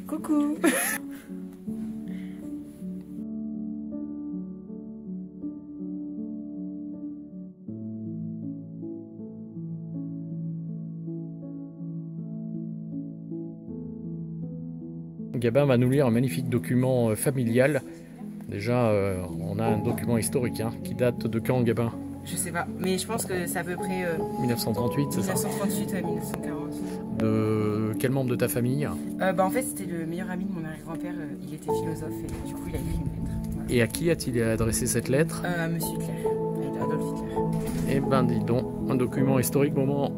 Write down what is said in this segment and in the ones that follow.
Coucou. Gabin va nous lire un magnifique document familial. Déjà, on a un document historique qui date de quand, Gabin? Je sais pas, mais je pense que c'est à peu près 1938, c'est ça? 1938 à 1940. De quel membre de ta famille? En fait, c'était le meilleur ami de mon arrière-grand-père. Il était philosophe et du coup, il a écrit une lettre. Voilà. Et à qui a-t-il adressé cette lettre? À Monsieur Hitler, à Adolf Hitler. Eh ben, dis donc, un document historique, moment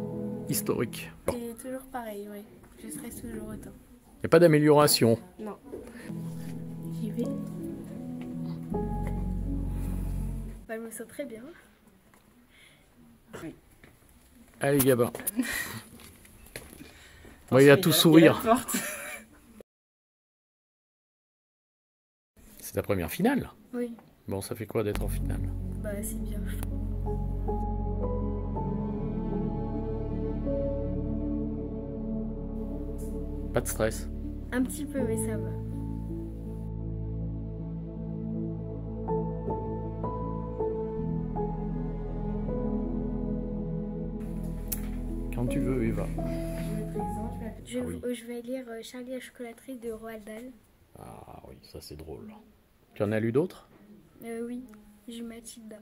historique. C'est toujours pareil, oui. Je stresse toujours autant. Il n'y a pas d'amélioration. Non. J'y vais. Bah, je me sens très bien. Oui. Allez, Gabin. Bon, il a tout sourire. C'est ta première finale? Oui. Bon, ça fait quoi d'être en finale? Bah, c'est bien. Pas de stress? Un petit peu, mais ça va. Quand tu veux, Eva. Je vais lire Charlie la chocolaterie de Roald Dahl. Ah oui, ça c'est drôle. Tu en as lu d'autres? Oui, j'ai Mathilda.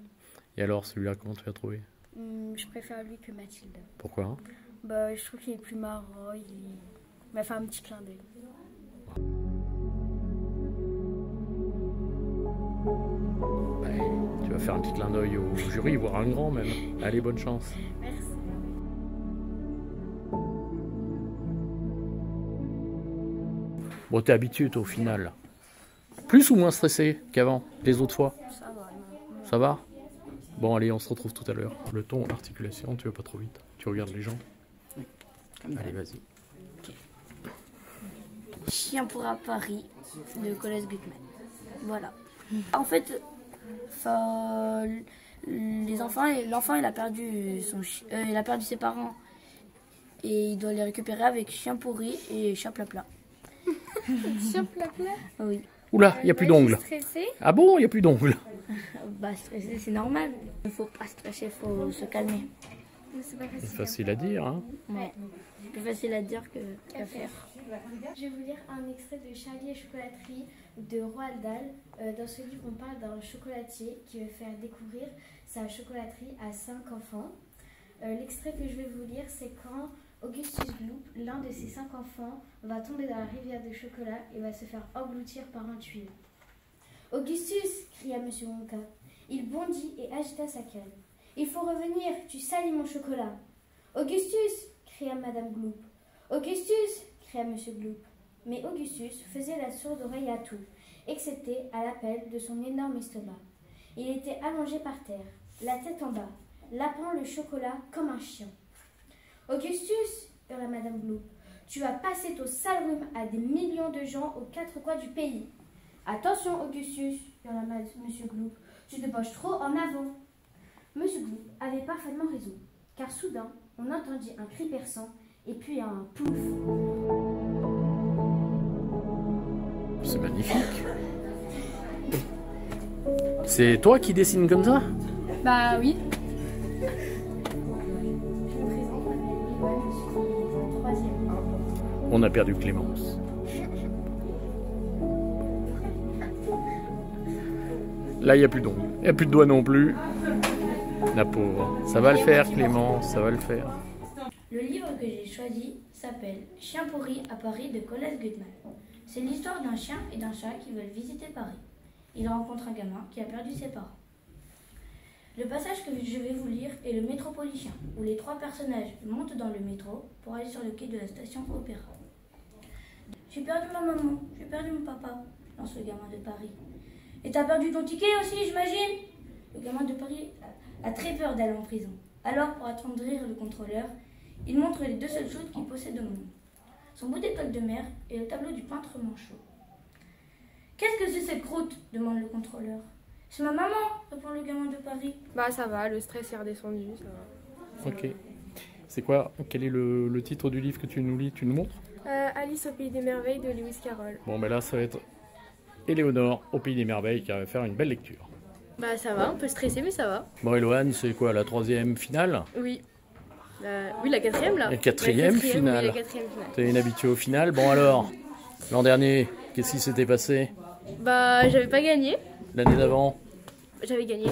Et alors, celui-là, comment tu l'as trouvé? Je préfère lui que Mathilda. Pourquoi? Bah, je trouve qu'il est plus marrant, il m'a fait un petit clin d'œil. Ouais, tu vas faire un petit clin d'œil au jury, voire un grand même. Allez, bonne chance. Merci. Bon, t'es habitué toi, au final. Plus ou moins stressé qu'avant, les autres fois? Ça va, non. Ça va? Bon, allez, on se retrouve tout à l'heure. Le ton, l'articulation, tu vas pas trop vite. Tu regardes les gens. Allez, vas-y. Chien pour à Paris de Colette Gutmann. Voilà. En fait, l'enfant il a perdu il a perdu ses parents et il doit les récupérer avec chien pourri et chien plat plat. Chien plat plat? Oui. Oula, il n'y a plus d'ongles. Stressée? Ah bon, il n'y a plus d'ongles? Bah stresser c'est normal. Il faut pas stresser, il faut se calmer. C'est pas C'est facile. facile à dire, hein. Ouais. C'est plus facile à dire qu'à faire. Je vais vous lire un extrait de Charlie et chocolaterie de Roald Dahl. Dans ce livre, on parle d'un chocolatier qui veut faire découvrir sa chocolaterie à 5 enfants. L'extrait que je vais vous lire, c'est quand Augustus Gloop, l'un de ses 5 enfants, va tomber dans la rivière de chocolat et va se faire engloutir par un tuyau. « Augustus !» cria Monsieur Wonka. Il bondit et agita sa canne. « Il faut revenir, tu salis mon chocolat !»« Augustus !» cria Madame Gloop. « Augustus !» cria Monsieur Gloop. Mais Augustus faisait la sourde oreille à tout, excepté à l'appel de son énorme estomac. Il était allongé par terre, la tête en bas, lapant le chocolat comme un chien. « Augustus !» hurla Madame Gloop. « Tu vas passer ton sale rhume à des millions de gens aux 4 coins du pays. »« Attention, Augustus !» hurla Monsieur Gloop. « Tu te penches trop en avant. » Monsieur Gloop avait parfaitement raison, car soudain, on entendit un cri perçant et puis un pouf. C'est magnifique. C'est toi qui dessines comme ça? Bah oui. On a perdu Clémence. Là, il n'y a plus d'ongles. Il n'y a plus de doigts non plus. La pauvre. Ça va le faire, Clémence, ça va le faire. Le livre que j'ai choisi s'appelle Chien pourri à Paris de Colette Gutmann. C'est l'histoire d'un chien et d'un chat qui veulent visiter Paris. Ils rencontrent un gamin qui a perdu ses parents. Le passage que je vais vous lire est le Métropolitain, où les 3 personnages montent dans le métro pour aller sur le quai de la station Opéra. J'ai perdu ma maman, j'ai perdu mon papa, lance le gamin de Paris. Et t'as perdu ton ticket aussi, j'imagine? Le gamin de Paris a très peur d'aller en prison. Alors, pour attendrir le contrôleur, il montre les 2 seules choses qu'il possède au monde. Son bout d'étoile de mer et le tableau du peintre Manchot. « Qu'est-ce que c'est cette croûte ?» demande le contrôleur. « C'est ma maman !» répond le gamin de Paris. Bah ça va, le stress est redescendu, ça va. Ok. C'est quoi? Quel est le titre du livre que tu nous lis? Tu nous montres? Alice au pays des merveilles de Lewis Carroll. Bon, ben là, ça va être Éléonore au Pays des Merveilles qui va faire une belle lecture. Bah ça va, un peu stressé mais ça va. Bon, Éloane, c'est quoi, la 3e finale? Oui. Oui, la 4e là. La 4e finale. Oui, la 4e finale. T'es une habituée au final. Bon alors, l'an dernier, qu'est-ce qui s'était passé? Bah j'avais pas gagné. L'année d'avant? J'avais gagné.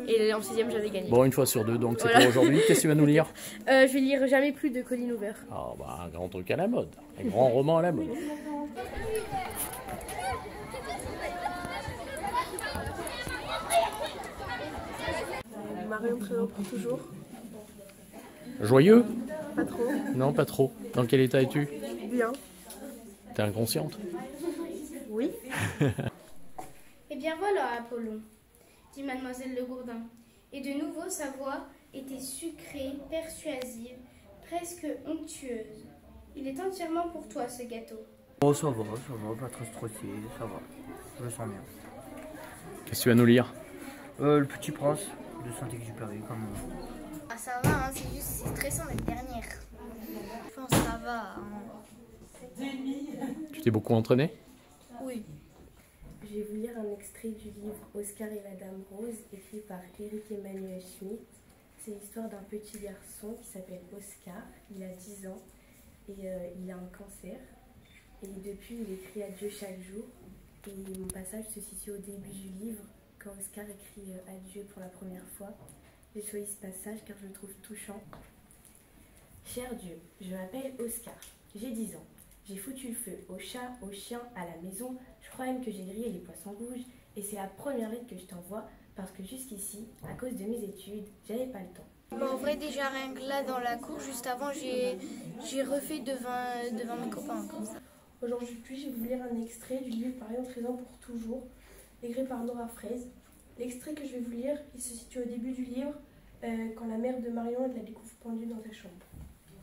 Et en 6e j'avais gagné. Bon, une fois sur deux, donc c'est Voilà. pour aujourd'hui. Qu'est-ce que tu vas nous lire? Je vais lire Jamais plus de Colin Hoover. Ah bah, un grand truc à la mode. Un grand roman à la mode. Marion présent pour toujours. Joyeux? Pas trop. Non, pas trop. Dans quel état es-tu? Bien. T'es inconsciente? Oui. Eh bien voilà, Apollon, dit mademoiselle Le Gourdin. Et de nouveau sa voix était sucrée, persuasive, presque onctueuse. Il est entièrement pour toi, ce gâteau. Oh ça va, pas trop stressé, ça va. Je me sens bien. Qu'est-ce que tu vas nous lire? Le Petit Prince de Saint-Exupéry, comme... Ah ça va, hein, c'est juste c'est stressant l'année dernière. Je pense que ça va. Hein. Tu t'es beaucoup entraîné? Oui. Je vais vous lire un extrait du livre Oscar et la Dame Rose, écrit par Eric Emmanuel Schmitt. C'est l'histoire d'un petit garçon qui s'appelle Oscar. Il a 10 ans et il a un cancer. Et depuis, il écrit adieu chaque jour. Et mon passage se situe au début du livre, quand Oscar écrit adieu pour la première fois. J'ai choisi ce passage car je le trouve touchant. Cher Dieu, je m'appelle Oscar, j'ai 10 ans. J'ai foutu le feu aux chats, aux chiens, à la maison. Je crois même que j'ai grillé les poissons rouges. Et c'est la première lettre que je t'envoie parce que jusqu'ici, à cause de mes études, j'avais pas le temps. Bah, en vrai déjà rien que là dans la cour, juste avant j'ai refait devant mes copains comme ça. Aujourd'hui, je vais vous lire un extrait du livre Marion 13 ans pour toujours, écrit par Nora Fraise. L'extrait que je vais vous lire, il se situe au début du livre, quand la mère de Marion la découvre pendue dans sa chambre.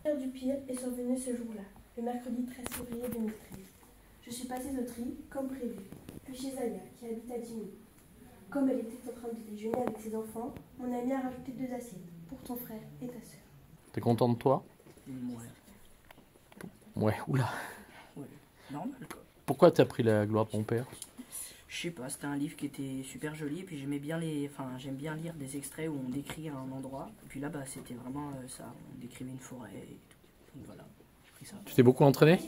L'heure du pire est survenue ce jour-là, le mercredi 13 février 2013. Je suis passée au tri, comme prévu, puis chez Aya, qui habite à Dimi. Comme elle était en train de déjeuner avec ses enfants, mon amie a rajouté 2 assiettes, pour ton frère et ta sœur. T'es content de toi? Ouais. Ouais, oula. Ouais, normal quoi. Pourquoi t'as pris la gloire de ton père? Je sais pas, c'était un livre qui était super joli et puis j'aimais bien j'aime bien lire des extraits où on décrit un endroit. Et puis là, bah, c'était vraiment ça, on décrivait une forêt et tout. Donc voilà, j'ai pris ça. Tu t'es beaucoup entraîné?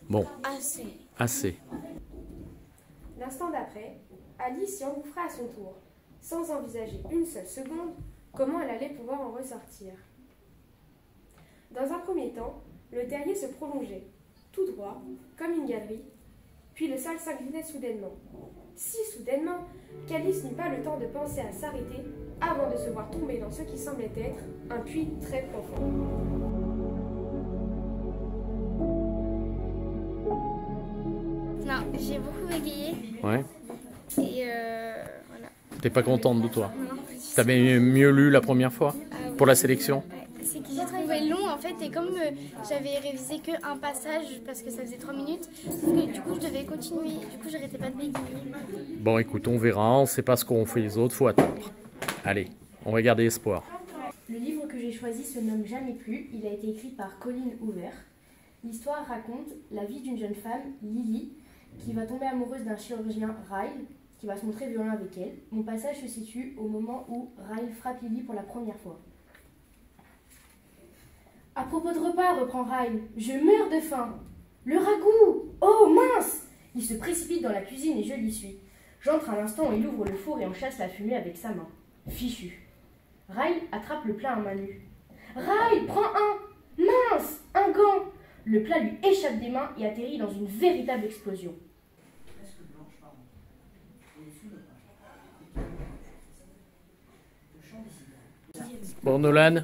Bon, Assez. assez. L'instant d'après, Alice s'y engouffra à son tour, sans envisager une seule seconde comment elle allait pouvoir en ressortir. Dans un premier temps, le terrier se prolongeait, tout droit, comme une galerie, puis le sol s'inclinait soudainement. Si soudainement qu'Alice n'eut pas le temps de penser à s'arrêter avant de se voir tomber dans ce qui semblait être un puits très profond. Non, j'ai beaucoup bégayé Ouais. et voilà. T'es pas contente de toi? Non. T'avais mieux lu la première fois? Pour la sélection? C'est que j'ai trouvé long en fait et comme j'avais révisé qu'un passage parce que ça faisait 3 minutes, sauf que du coup je devais continuer, du coup j'arrêtais pas de bégayer. Bon, écoute, on verra. On sait pas ce qu'ont fait les autres. Faut attendre. Allez, on va garder espoir. Le livre que j'ai choisi se nomme Jamais plus. Il a été écrit par Colin Hoover. L'histoire raconte la vie d'une jeune femme, Lily, qui va tomber amoureuse d'un chirurgien, Ryle, qui va se montrer violent avec elle. Mon passage se situe au moment où Ryle frappe Lily pour la première fois. À propos de repas, reprend Ryle, je meurs de faim. Le ragoût! Oh mince! Il se précipite dans la cuisine et je l'y suis. J'entre à l'instant, il ouvre le four et en chasse la fumée avec sa main. Fichu. Ryle attrape le plat à main nue. Ryle, prends un! Mince! Un gant! Le plat lui échappe des mains et atterrit dans une véritable explosion. Bon, Nolan,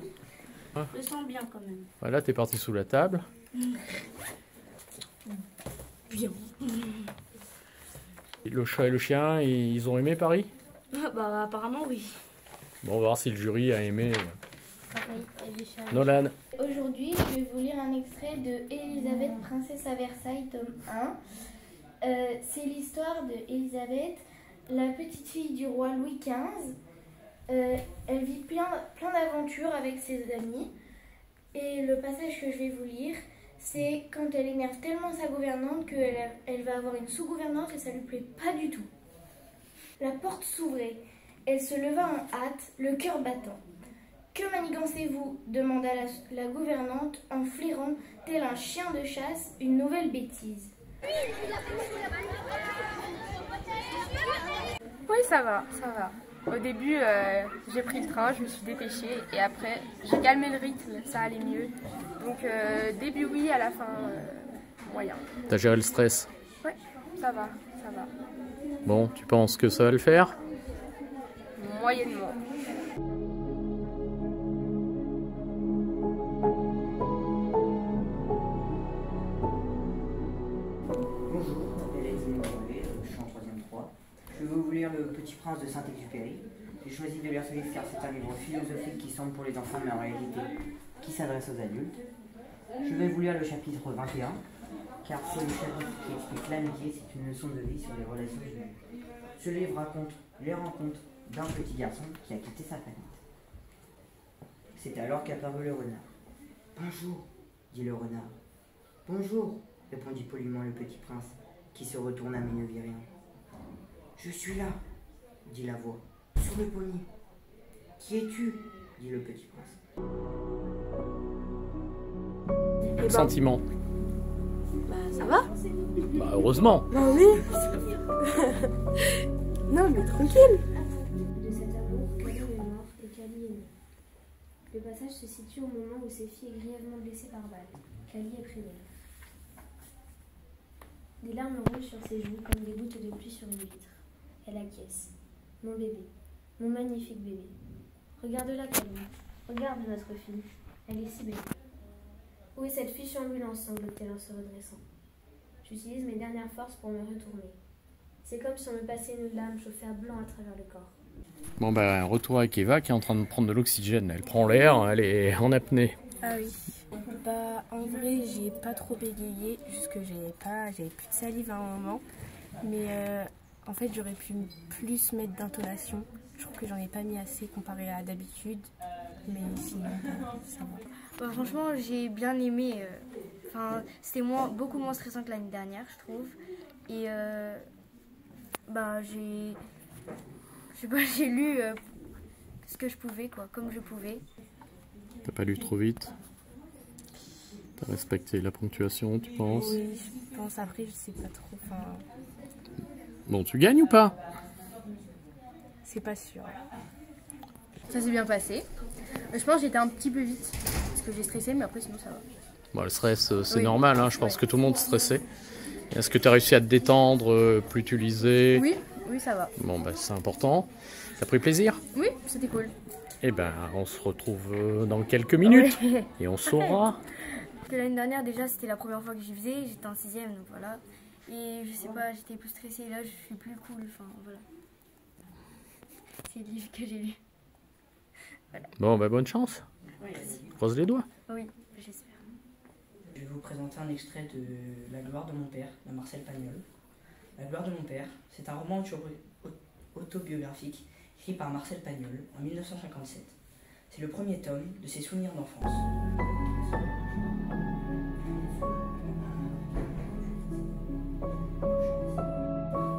Je le sens bien quand même. voilà, t'es parti sous la table. Bien. Et le chat et le chien, ils ont aimé Paris? Bah apparemment oui. Bon, on va voir si le jury a aimé. Nolan. Aujourd'hui, je vais vous lire un extrait de Élisabeth, princesse à Versailles, tome 1. C'est l'histoire de Élisabeth, la petite fille du roi Louis XV. Elle vit plein d'aventures avec ses amis. Et le passage que je vais vous lire, C'est quand elle énerve tellement sa gouvernante qu'elle va avoir une sous-gouvernante et ça lui plaît pas du tout. La porte s'ouvrait. Elle se leva en hâte, le cœur battant. « Que manigancez-vous » demanda la gouvernante en flairant, tel un chien de chasse, une nouvelle bêtise. Oui, ça va, ça va. Au début, j'ai pris le train, je me suis dépêchée et après, j'ai calmé le rythme, ça allait mieux. Donc, début oui, à la fin, moyen. T'as géré le stress? Oui, ça va, ça va. Bon, tu penses que ça va le faire? Moyennement. Bonjour, je m'appelle Edmond Brevet, je suis en 3e 3. Je vais vous lire Le Petit Prince de Saint-Exupéry. J'ai choisi de lire ce livre car c'est un livre philosophique qui semble pour les enfants mais en réalité qui s'adresse aux adultes. Je vais vous lire le chapitre 21 car c'est le chapitre qui explique l'amitié, c'est une leçon de vie sur les relations humaines. Ce livre raconte les rencontres d'un petit garçon qui a quitté sa famille. C'est alors qu'apparut le renard. « Bonjour » dit le renard. « Bonjour » répondit poliment le petit prince, qui se retourna mais ne vit rien. « Je suis là » dit la voix, « sur le pommier. »« Qui es-tu » dit le petit prince. Sentiment. Bah ça va. Bah heureusement. Bah oui. Non mais tranquille. De cet amour, Kali est mort et Kali est né. Le passage se situe au moment où Séphie est grièvement blessée par balle. Kali est près d'elle. Des larmes roulent sur ses joues comme des gouttes de pluie sur une vitre. Elle acquiesce. Mon bébé, mon magnifique bébé. Regarde-la, Kali. Regarde notre fille. Elle est si belle. Où est cette fiche ambulance, sanglotait-elle en se redressant. J'utilise mes dernières forces pour me retourner. C'est comme si on me passait une lame chauffée à blanc à travers le corps. Bon bah retour avec Eva qui est en train de prendre de l'oxygène. Elle prend l'air, elle est en apnée. Ah oui. Bah en vrai j'ai pas trop bégayé, juste que j'avais plus de salive à un moment. Mais en fait j'aurais pu plus mettre d'intonation. Je trouve que j'en ai pas mis assez comparé à d'habitude. Mais sinon ça va. Bah, franchement, j'ai bien aimé. C'était beaucoup moins stressant que l'année dernière, je trouve. Et j'ai lu ce que je pouvais, quoi, comme je pouvais. T'as pas lu trop vite? T'as respecté la ponctuation, tu penses? Oui, je pense. Après, je sais pas trop. Bon, tu gagnes ou pas? C'est pas sûr. Ça s'est bien passé. Je pense que j'étais un petit peu vite parce que j'ai stressé, mais après sinon ça va. Bon, le stress, c'est Oui. normal, hein. Je pense que tout le monde est stressé. Est-ce que tu as réussi à te détendre, plus tu lisais? Oui, oui, ça va. Bon, bah c'est important. T'as pris plaisir? Oui, c'était cool. Eh ben, on se retrouve dans quelques minutes Oui. et on saura. Parce que l'année dernière, déjà, c'était la première fois que j'y faisais. J'étais en 6e, donc voilà. Et je sais pas, j'étais plus stressée. Et là, je suis plus cool. Enfin, voilà. C'est le livre que j'ai lu. Bon, bah bonne chance. Merci. Croise les doigts. Oui, j'espère. Je vais vous présenter un extrait de La gloire de mon père de Marcel Pagnol. La gloire de mon père, c'est un roman autobiographique écrit par Marcel Pagnol en 1957. C'est le premier tome de ses souvenirs d'enfance.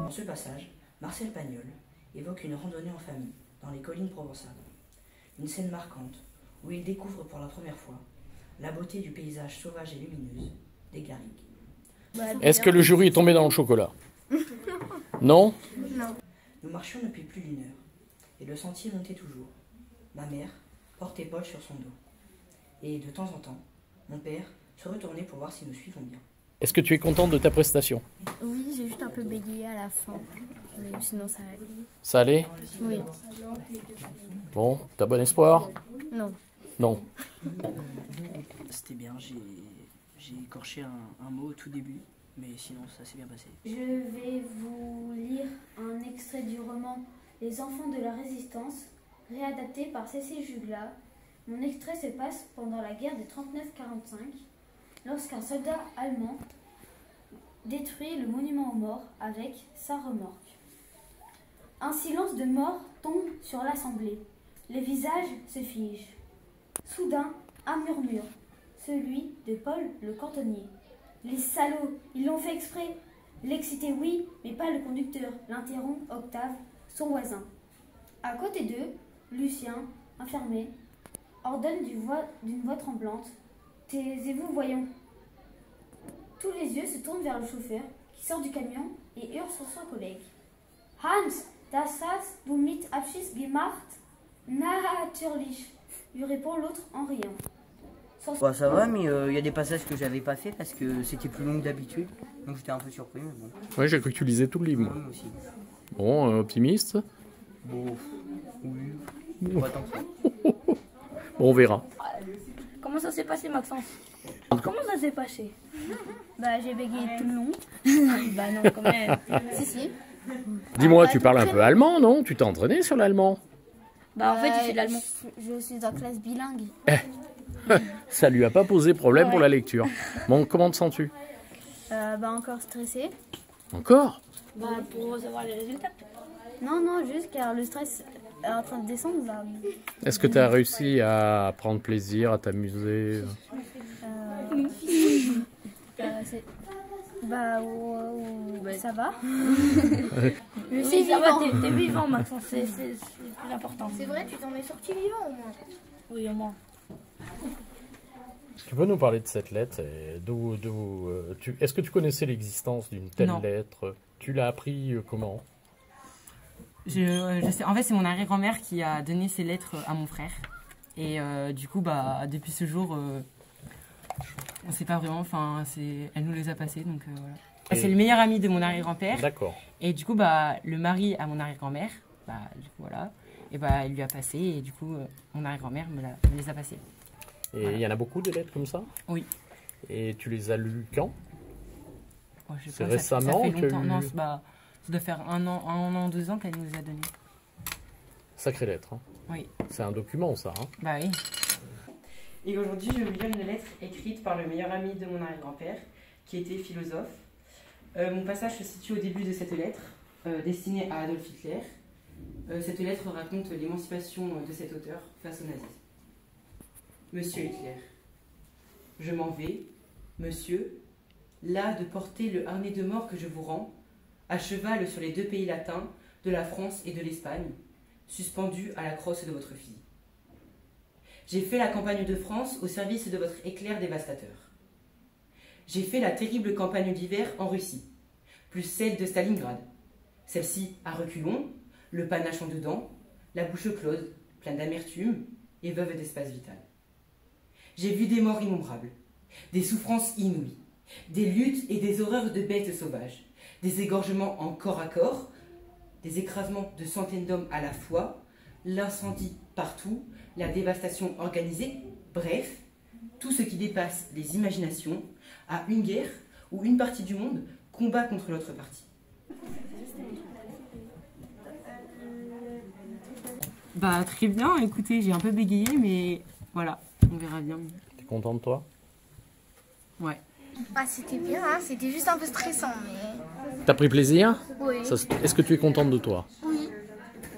Dans ce passage, Marcel Pagnol évoque une randonnée en famille dans les collines provençales. Une scène marquante où il découvre pour la première fois la beauté du paysage sauvage et lumineuse des garrigues. Est-ce que le jury est tombé dans le chocolat? Non? Nous marchions depuis plus d'1 heure, et le sentier montait toujours. Ma mère portait Paul sur son dos. Et de temps en temps, mon père se retournait pour voir si nous suivions bien. Est-ce que tu es contente de ta prestation? Oui, j'ai juste un peu bégayé à la fin. Mais sinon, ça allait. Ça allait? Oui. Bon, t'as bon espoir? Non. Non. C'était bien, j'ai écorché un mot au tout début, mais sinon ça s'est bien passé. Je vais vous lire un extrait du roman Les enfants de la résistance, réadapté par C.C. Jugla. Mon extrait se passe pendant la guerre de 39-45, lorsqu'un soldat allemand détruit le monument aux morts avec sa remorque. Un silence de mort tombe sur l'assemblée. Les visages se figent. Soudain, un murmure celui de Paul le cantonnier. Les salauds, ils l'ont fait exprès. L'exciter, oui, mais pas le conducteur, l'interrompt Octave, son voisin. À côté d'eux, Lucien, enfermé, ordonne d'une voix tremblante. Taisez-vous, voyons. Tous les yeux se tournent vers le chauffeur, qui sort du camion et hurle sur son collègue. Hans, das hast du mit Abschiss gemacht? Natürlich, lui répond l'autre en riant. Bah, ça va, mais il y a des passages que j'avais pas fait parce que c'était plus long que d'habitude. Donc j'étais un peu surpris, mais bon. Ouais, j'ai cru que tu lisais tout le livre, moi. Moi aussi. Bon, optimiste. Bon, oui. Pas tant que ça. Bon, on verra. Comment ça s'est passé, Maxence? Comment ça s'est passé? Bah, j'ai bégayé tout le long. Bah non, quand même. Si. Dis-moi, tu parles un peu allemand, non? Tu t'es entraîné sur l'allemand? Bah en fait, il fait de l'allemand. Je suis en classe bilingue. Ça lui a pas posé problème pour la lecture. Bon, comment te sens-tu? Bah, encore stressée. Encore? Bah pour savoir les résultats. Non, juste car le stress est en train de descendre. Bah, Est-ce que tu as réussi à prendre plaisir, à t'amuser? Ça va. Oui, ça va, t'es vivant, Maxence, c'est le plus important. C'est vrai, tu t'en es sorti vivant au moins. Oui, au moins. Tu peux nous parler de cette lettre? Est-ce que tu connaissais l'existence d'une telle Non. lettre? Tu l'as appris comment? Je sais, en fait, c'est mon arrière-grand-mère qui a donné ces lettres à mon frère. Et du coup, bah, depuis ce jour, on ne sait pas vraiment. Enfin, elle nous les a passées, donc voilà. C'est le meilleur ami de mon arrière-grand-père. D'accord. Et du coup, bah, le mari à mon arrière-grand-mère, bah, du coup, voilà. Et bah, il lui a passé, et du coup, mon arrière-grand-mère me les a passées. Et il y en a beaucoup de lettres comme ça? Oui. Et tu les as lues quand? Oh, je sais C'est pas, récemment ça fait longtemps. que- Non, ça doit faire un an, 2 ans qu'elle nous les a données. Sacrée lettre. Hein. Oui. C'est un document, ça. Hein. Bah oui. Et aujourd'hui, je vais vous lire une lettre écrite par le meilleur ami de mon arrière-grand-père, qui était philosophe. Mon passage se situe au début de cette lettre, destinée à Adolf Hitler. Cette lettre raconte l'émancipation de cet auteur face au nazisme. Monsieur Hitler, je m'en vais, monsieur, las de porter le harnais de mort que je vous rends, à cheval sur les 2 pays latins, de la France et de l'Espagne, suspendu à la crosse de votre fille. J'ai fait la campagne de France au service de votre éclair dévastateur. J'ai fait la terrible campagne d'hiver en Russie, plus celle de Stalingrad. Celle-ci à reculons, le panache en dedans, la bouche close, pleine d'amertume et veuve d'espace vital. J'ai vu des morts innombrables, des souffrances inouïes, des luttes et des horreurs de bêtes sauvages, des égorgements en corps à corps, des écrasements de centaines d'hommes à la fois, l'incendie partout, la dévastation organisée, bref, tout ce qui dépasse les imaginations, à une guerre où une partie du monde combat contre l'autre partie. Bah très bien, écoutez, j'ai un peu bégayé, mais voilà, on verra bien. T'es content de toi? Ouais. Ah, c'était bien, hein, c'était juste un peu stressant, mais... T'as pris plaisir? Oui. Est-ce que tu es contente de toi? Oui.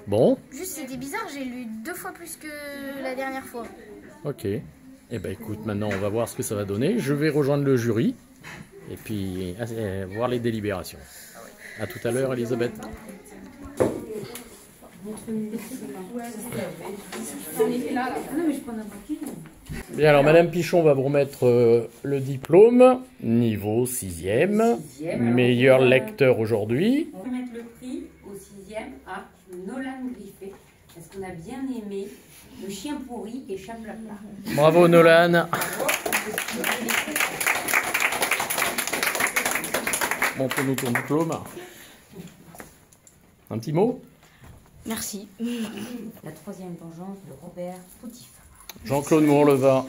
Bon, Juste, c'était bizarre, j'ai lu 2 fois plus que la dernière fois. ok. Eh ben écoute, maintenant on va voir ce que ça va donner. Je vais rejoindre le jury et puis voir les délibérations. À tout à l'heure, Elisabeth. Bien, alors Madame Pichon va vous remettre le diplôme, niveau 6e, meilleur lecteur aujourd'hui. On va mettre le prix au 6e à Nolan Griffet, parce qu'on a bien aimé Le Chien Pourri et Chaplapla. Bravo Nolan. Montre-nous ton diplôme. Un petit mot? Merci. La 3e vengeance de Robert Poutif. Jean-Claude Mourleva,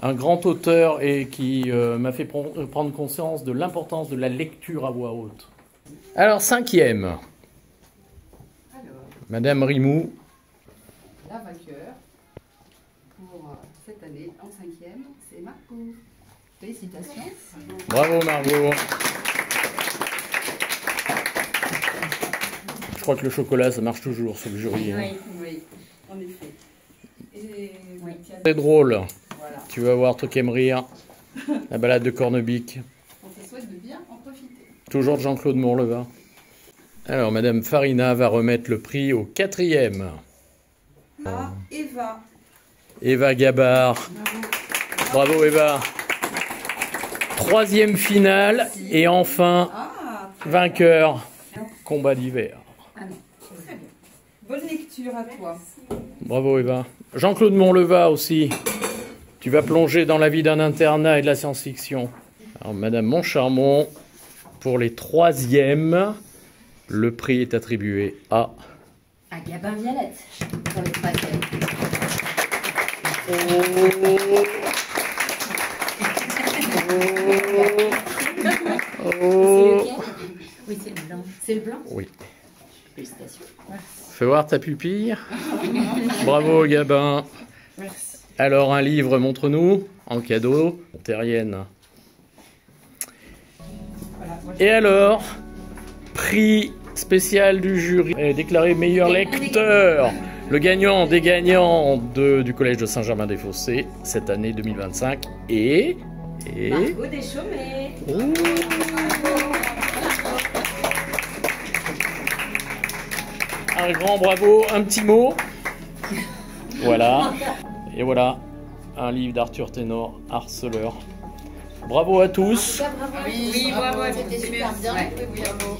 un grand auteur et qui m'a fait prendre conscience de l'importance de la lecture à voix haute. Alors, 5e. Madame Rimou. La vainqueur pour cette année en 5e, c'est Marco. Félicitations. Bravo Margot. Je crois que le chocolat, ça marche toujours sur le jury. Hein. Oui, en effet. Et, C'est drôle. Voilà. Tu vas voir, toi qui aimes rire. La balade de Cornebic. On te souhaite de bien en profiter. Toujours de Jean-Claude Mourleva. Alors, Madame Farina va remettre le prix au 4e. À Eva. Eva Gabard. Bravo Eva. 3e finale et enfin vainqueur. Combat d'hiver. Très bien. Bonne lecture à toi. Bravo Eva. Jean-Claude Mourleva aussi. Tu vas plonger dans la vie d'un internat et de la science-fiction. Alors Madame Moncharmont, pour les 3e, le prix est attribué à Gabin Violette pour les 3e. Oui, c'est le blanc. C'est le blanc? Oui. Félicitations. Fais voir ta pupille. Bravo Gabin. Merci. Alors un livre, montre-nous, en cadeau, terrienne. Et alors, prix spécial du jury, déclaré meilleur lecteur. Le gagnant des gagnants du Collège de Saint-Germain-des-Fossés, cette année 2025, et... Margot Deschaumet. Un grand bravo, un petit mot. Voilà. Et voilà, un livre d'Arthur Ténor, Harceleur. Bravo à tous. Bravo. Oui, bravo. C'était super bien. Ouais, oui, bravo.